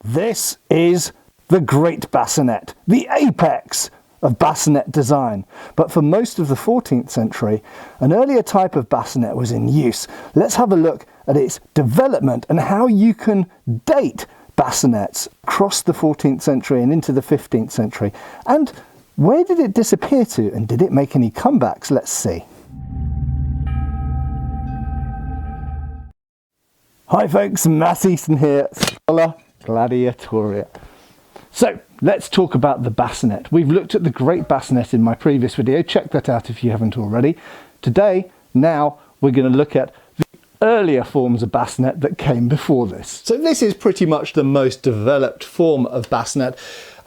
This is the great bassinet, the apex of bassinet design. But for most of the 14th century, an earlier type of bassinet was in use. Let's have a look at its development and how you can date bassinets across the 14th century and into the 15th century. And where did it disappear to, and did it make any comebacks? Let's see. Hi folks, Matt Easton here, Schola Gladiatoria. So let's talk about the bassinet. We've looked at the great bassinet in my previous video. Check that out if you haven't already. Today, now, we're going to look at the earlier forms of bassinet that came before this. So this is pretty much the most developed form of bassinet.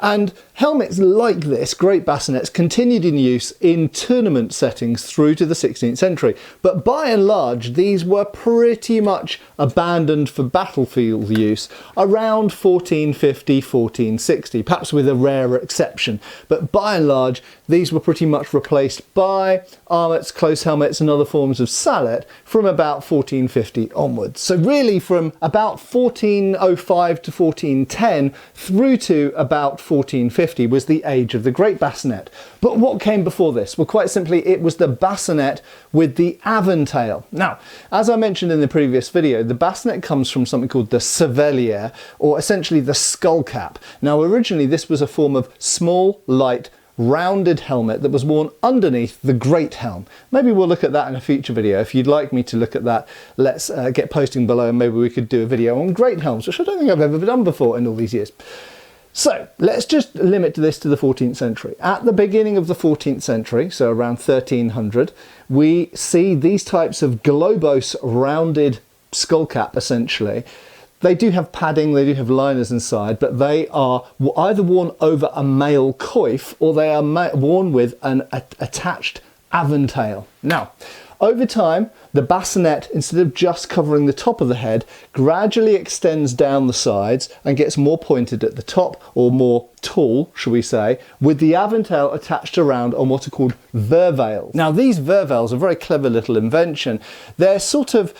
And helmets like this, great bassinets, continued in use in tournament settings through to the 16th century. But by and large, these were pretty much abandoned for battlefield use around 1450, 1460, perhaps with a rare exception. But by and large, these were pretty much replaced by armlets, close helmets and other forms of sallet from about 1450 onwards. So really from about 1405 to 1410 through to about 1450 was the age of the great bassinet. But what came before this? Well, quite simply, it was the bassinet with the aventail. Now, as I mentioned in the previous video, the bassinet comes from something called the chevalier, or essentially the skull cap. Now, originally, this was a form of small, light, rounded helmet that was worn underneath the great helm. Maybe we'll look at that in a future video. If you'd like me to look at that, let's get posting below and maybe we could do a video on great helms, which I don't think I've ever done before in all these years. So let's just limit this to the 14th century. At the beginning of the 14th century, so around 1300, we see these types of globose rounded skull cap essentially. They do have padding, they do have liners inside, but they are either worn over a mail coif or they are worn with an attached aventail. Now, over time, the bassinet, instead of just covering the top of the head, gradually extends down the sides and gets more pointed at the top, or more tall, shall we say, with the aventail attached around on what are called vervails. Now, these vervails are a very clever little invention. They're sort of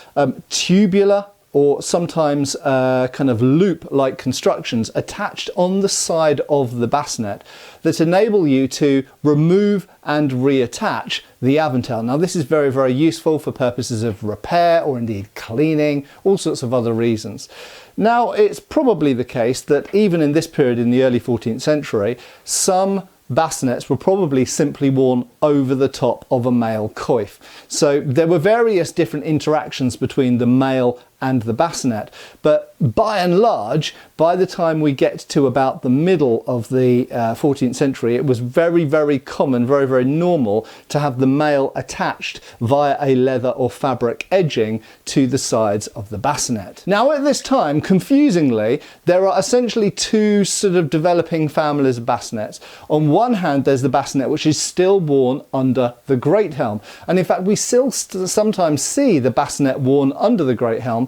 tubular, or sometimes kind of loop-like constructions attached on the side of the bassinet that enable you to remove and reattach the aventail. Now this is very, very useful for purposes of repair or indeed cleaning, all sorts of other reasons. Now it's probably the case that even in this period in the early 14th century, some bassinets were probably simply worn over the top of a mail coif. So there were various different interactions between the mail and the bassinet, but by and large, by the time we get to about the middle of the 14th century, it was very, very common, very, very normal to have the mail attached via a leather or fabric edging to the sides of the bassinet. Now at this time, confusingly, there are essentially two sort of developing families of bassinets. On one hand, there's the bassinet which is still worn under the great helm, and in fact we still sometimes see the bassinet worn under the great helm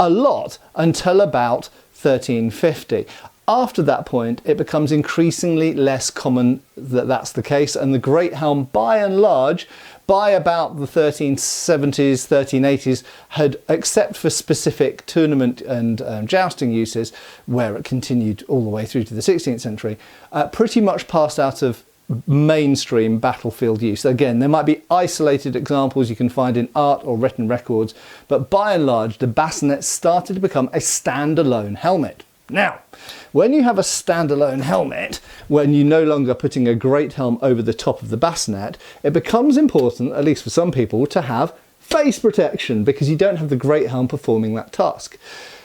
a lot until about 1350. After that point, it becomes increasingly less common that that's the case, and the great helm, by and large, by about the 1370s, 1380s, had, except for specific tournament and jousting uses, where it continued all the way through to the 16th century, pretty much passed out of mainstream battlefield use. Again, there might be isolated examples you can find in art or written records, but by and large, the bassinet started to become a standalone helmet. Now, when you have a standalone helmet, when you're no longer putting a great helm over the top of the bassinet, it becomes important, at least for some people, to have face protection because you don't have the great helm performing that task.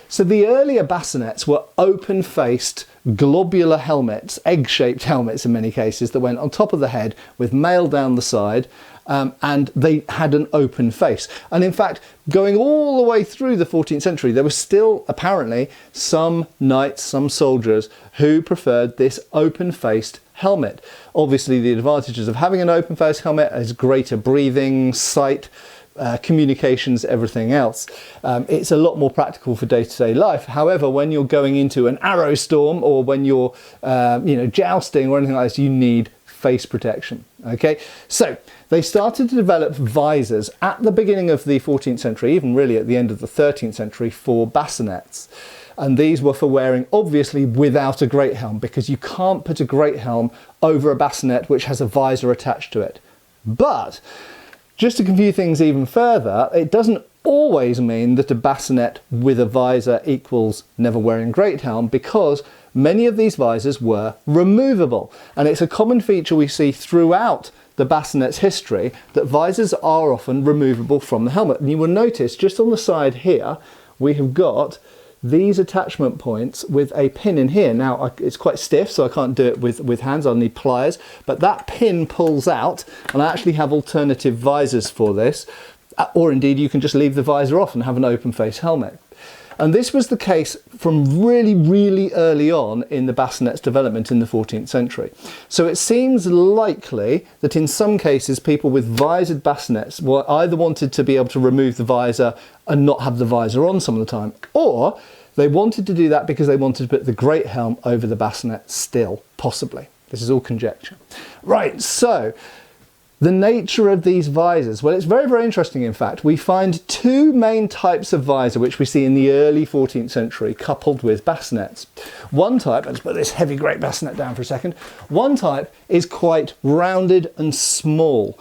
So the earlier bassinets were open-faced, globular helmets, egg-shaped helmets in many cases, that went on top of the head with mail down the side, and they had an open face. And in fact, going all the way through the 14th century, there were still apparently some knights, some soldiers who preferred this open-faced helmet. Obviously, the advantages of having an open-faced helmet is greater breathing, sight, communications, everything else. It's a lot more practical for day-to-day life. However, when you're going into an arrow storm or when you're jousting or anything like this, you need face protection. Okay, so they started to develop visors at the beginning of the 14th century, even really at the end of the 13th century, for bassinets. and these were for wearing obviously without a great helm, because you can't put a great helm over a bassinet which has a visor attached to it. But just to confuse things even further, it doesn't always mean that a bassinet with a visor equals never wearing great helm, because many of these visors were removable, and it's a common feature we see throughout the bassinet's history that visors are often removable from the helmet. And you will notice just on the side here we have got these attachment points with a pin in here. Now it's quite stiff, so I can't do it with hands, I'll need pliers, but that pin pulls out, and I actually have alternative visors for this, or indeed you can just leave the visor off and have an open face helmet. And this was the case from really early on in the bassinet's development in the 14th century. So it seems likely that in some cases people with visored bassinets were either wanted to be able to remove the visor and not have the visor on some of the time, or they wanted to do that because they wanted to put the great helm over the bassinet still, possibly. This is all conjecture. Right, so the nature of these visors, well, it's very interesting. In fact, we find two main types of visor which we see in the early 14th century coupled with bassinets. One type, let's put this heavy great bassinet down for a second, one type is quite rounded and small.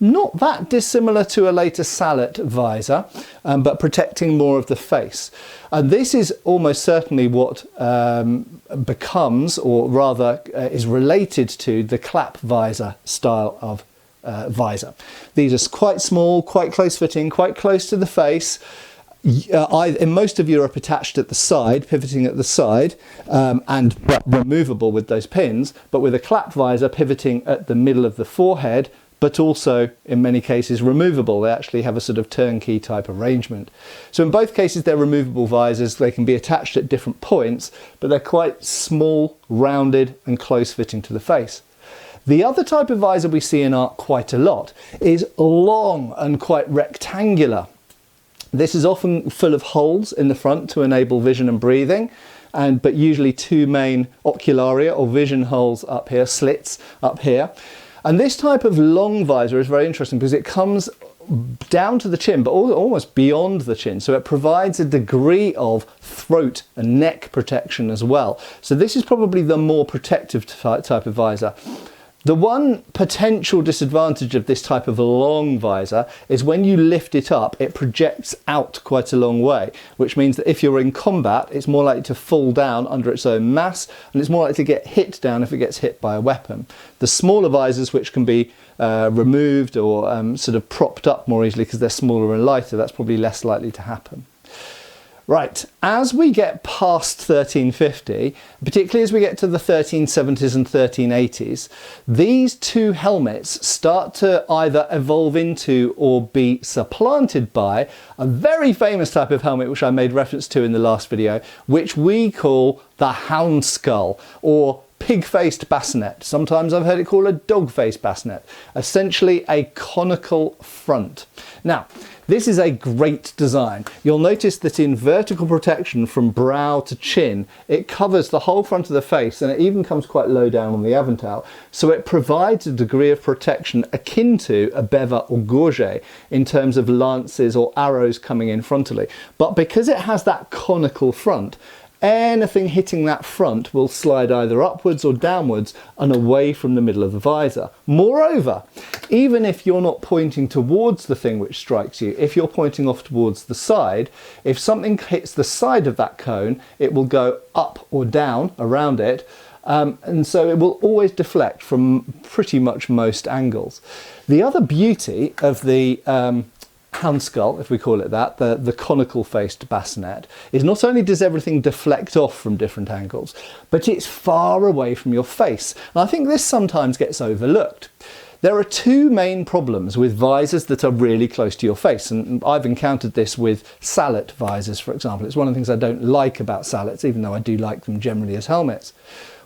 Not that dissimilar to a later sallet visor, but protecting more of the face. And this is almost certainly what becomes, or rather is related to, the clap visor style of visor. These are quite small, quite close fitting, quite close to the face. In most of Europe attached at the side, pivoting at the side, and removable with those pins, but with a clap visor pivoting at the middle of the forehead, but also in many cases removable. They actually have a sort of turnkey type arrangement. So in both cases they're removable visors. They can be attached at different points, but they're quite small, rounded and close fitting to the face. The other type of visor we see in art quite a lot is long and quite rectangular. This is often full of holes in the front to enable vision and breathing, but usually two main ocularia or vision holes up here, slits up here. And this type of long visor is very interesting because it comes down to the chin, but almost beyond the chin. So it provides a degree of throat and neck protection as well. So this is probably the more protective type of visor. The one potential disadvantage of this type of a long visor is when you lift it up, it projects out quite a long way, which means that if you're in combat, it's more likely to fall down under its own mass, and it's more likely to get hit down if it gets hit by a weapon. The smaller visors, which can be removed or sort of propped up more easily because they're smaller and lighter, that's probably less likely to happen. Right, as we get past 1350, particularly as we get to the 1370s and 1380s, these two helmets start to either evolve into or be supplanted by a very famous type of helmet which I made reference to in the last video, which we call the hound skull, or pig-faced bassinet. Sometimes I've heard it called a dog-faced bassinet. Essentially a conical front. Now, this is a great design. You'll notice that in vertical protection from brow to chin, it covers the whole front of the face, and it even comes quite low down on the aventail. So it provides a degree of protection akin to a bever or gorget in terms of lances or arrows coming in frontally. But because it has that conical front, anything hitting that front will slide either upwards or downwards and away from the middle of the visor. Moreover, even if you're not pointing towards the thing which strikes you, if you're pointing off towards the side, if something hits the side of that cone, it will go up or down around it, and so it will always deflect from pretty much most angles. The other beauty of the hound skull, if we call it that, the conical faced bassinet, is not only does everything deflect off from different angles, but it's far away from your face. And I think this sometimes gets overlooked. There are two main problems with visors that are really close to your face, and I've encountered this with sallet visors, for example. It's one of the things I don't like about sallets, even though I do like them generally as helmets.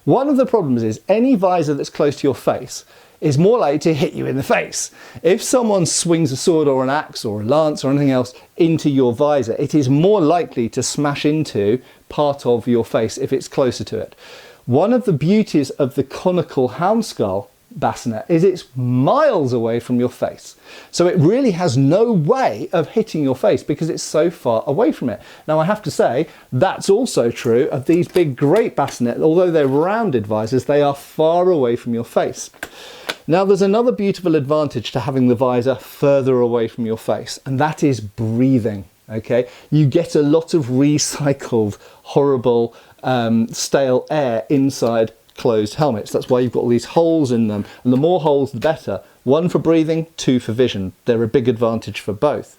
One of the problems is any visor that's close to your face is more likely to hit you in the face. If someone swings a sword or an axe or a lance or anything else into your visor, it is more likely to smash into part of your face if it's closer to it. One of the beauties of the conical hound skull bassinet is it's miles away from your face. So it really has no way of hitting your face because it's so far away from it. Now I have to say that's also true of these big great bassinets. Although they're rounded visors, they are far away from your face. Now there's another beautiful advantage to having the visor further away from your face, and that is breathing. Okay, you get a lot of recycled, horrible, stale air inside closed helmets. That's why you've got all these holes in them, and the more holes the better. 1 for breathing, 2 for vision. They're a big advantage for both.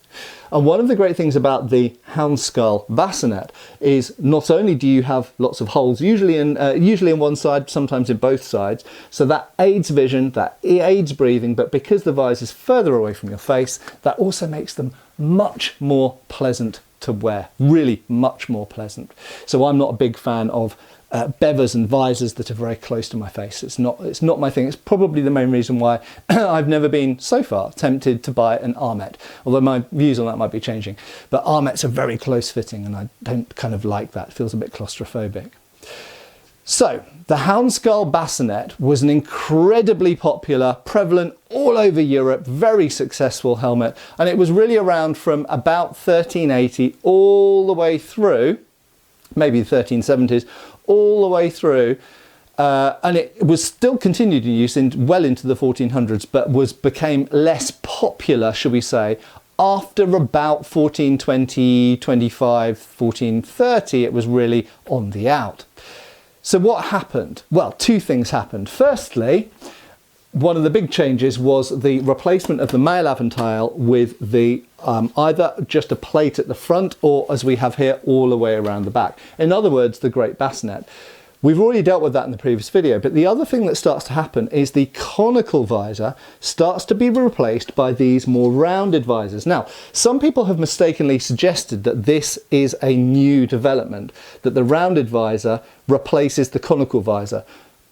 And one of the great things about the hound skull bassinet is not only do you have lots of holes, usually in one side, sometimes in both sides, so that aids vision, that aids breathing, but because the visor is further away from your face, that also makes them much more pleasant to wear, really much more pleasant. So I'm not a big fan of bevers and visors that are very close to my face. It's not my thing. It's probably the main reason why I've never been so far tempted to buy an armet, although my views on that might be changing. But armets are very close fitting and I don't kind of like that. It feels a bit claustrophobic. So the hound skull bassinet was an incredibly popular, prevalent all over Europe, very successful helmet, and it was really around from about 1380 all the way through, maybe the 1370s, all the way through, and it was still continued in use well into the 1400s, but became less popular, shall we say, after about 1420, 25, 1430. It was really on the out. So what happened? Well, 2 things happened. Firstly, one of the big changes was the replacement of the male aventail with the either just a plate at the front or, as we have here, all the way around the back. In other words, the great bassinet. We've already dealt with that in the previous video, but the other thing that starts to happen is the conical visor starts to be replaced by these more rounded visors. Now, some people have mistakenly suggested that this is a new development, that the rounded visor replaces the conical visor.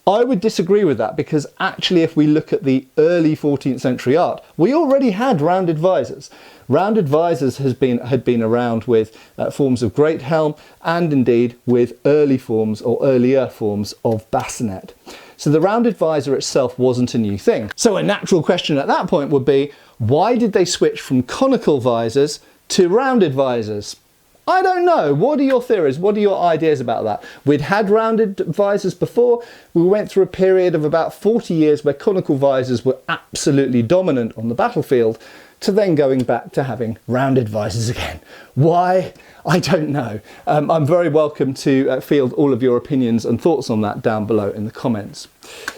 I would disagree with that because actually if we look at the early 14th century art, we already had rounded visors. Rounded visors had been around with forms of great helm and indeed with earlier forms of bassinet. So the rounded visor itself wasn't a new thing. So a natural question at that point would be, why did they switch from conical visors to rounded visors? I don't know. What are your theories? What are your ideas about that? We'd had rounded visors before. We went through a period of about 40 years where conical visors were absolutely dominant on the battlefield, to then going back to having rounded visors again. Why? I don't know. I'm very welcome to field all of your opinions and thoughts on that down below in the comments.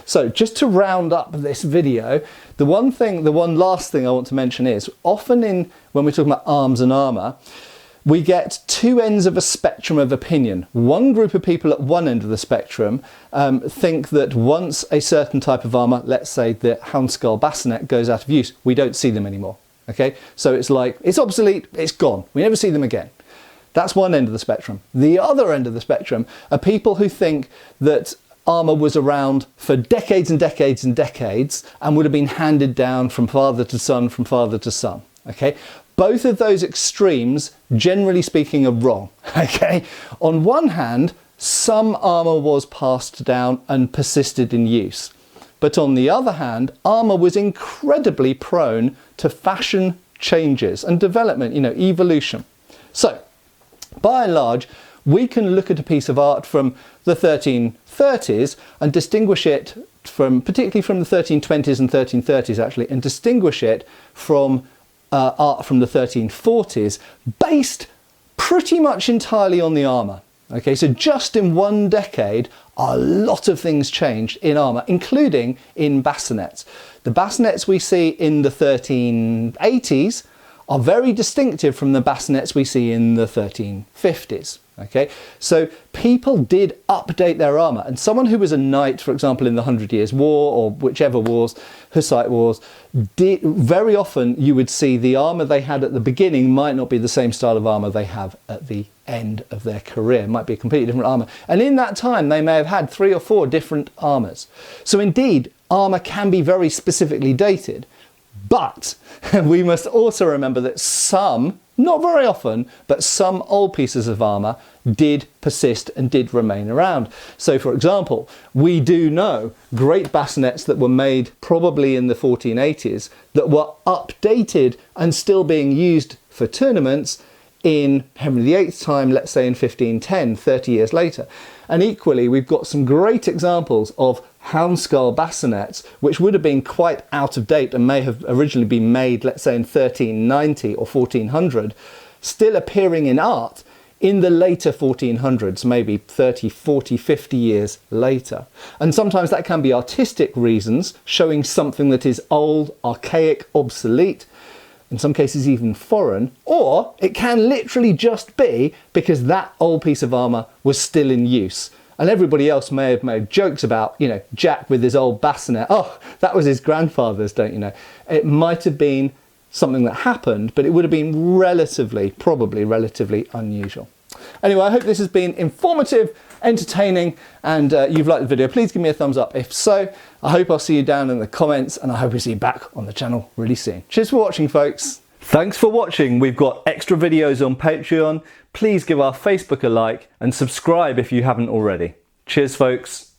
So just to round up this video, the one last thing I want to mention is often when we're talking about arms and armour, we get 2 ends of a spectrum of opinion. One group of people at one end of the spectrum think that once a certain type of armour, let's say the hound skull bassinet, goes out of use, we don't see them anymore. Okay, so it's like, it's obsolete, it's gone, we never see them again. That's one end of the spectrum. The other end of the spectrum are people who think that armour was around for decades and decades and decades and would have been handed down from father to son, from father to son. Okay, both of those extremes, generally speaking, are wrong. Okay, on one hand, some armour was passed down and persisted in use. But on the other hand, armour was incredibly prone to fashion changes and development, evolution. So, by and large, we can look at a piece of art from the 1330s and distinguish it particularly from the 1320s and 1330s actually, and distinguish it from art from the 1340s based pretty much entirely on the armour. Okay, so just in one decade, a lot of things changed in armour, including in bassinets. The bassinets we see in the 1380s are very distinctive from the bassinets we see in the 1350s. Okay, so people did update their armour, and someone who was a knight, for example, in the 100 Years' War or whichever wars, Hussite wars, very often you would see the armour they had at the beginning might not be the same style of armour they have at the end of their career. It might be a completely different armour, and in that time they may have had 3 or 4 different armours. So indeed, armour can be very specifically dated. But we must also remember that some, not very often, but some old pieces of armour did persist and did remain around. So for example, we do know great bassinets that were made probably in the 1480s that were updated and still being used for tournaments in Henry VIII's time, let's say in 1510, 30 years later. And equally, we've got some great examples of hound skull bassinets, which would have been quite out of date and may have originally been made, let's say in 1390 or 1400, still appearing in art in the later 1400s, maybe 30, 40, 50 years later. And sometimes that can be artistic reasons, showing something that is old, archaic, obsolete, in some cases even foreign, or it can literally just be because that old piece of armour was still in use. And everybody else may have made jokes about, you know, Jack with his old bassinet. Oh, that was his grandfather's, don't you know? It might have been something that happened, but it would have been probably relatively unusual. Anyway, I hope this has been informative, entertaining, and you've liked the video. Please give me a thumbs up if so. I hope I'll see you down in the comments, and I hope to see you back on the channel really soon. Cheers for watching, folks. Thanks for watching. We've got extra videos on Patreon. Please give our Facebook a like and subscribe if you haven't already. Cheers, folks.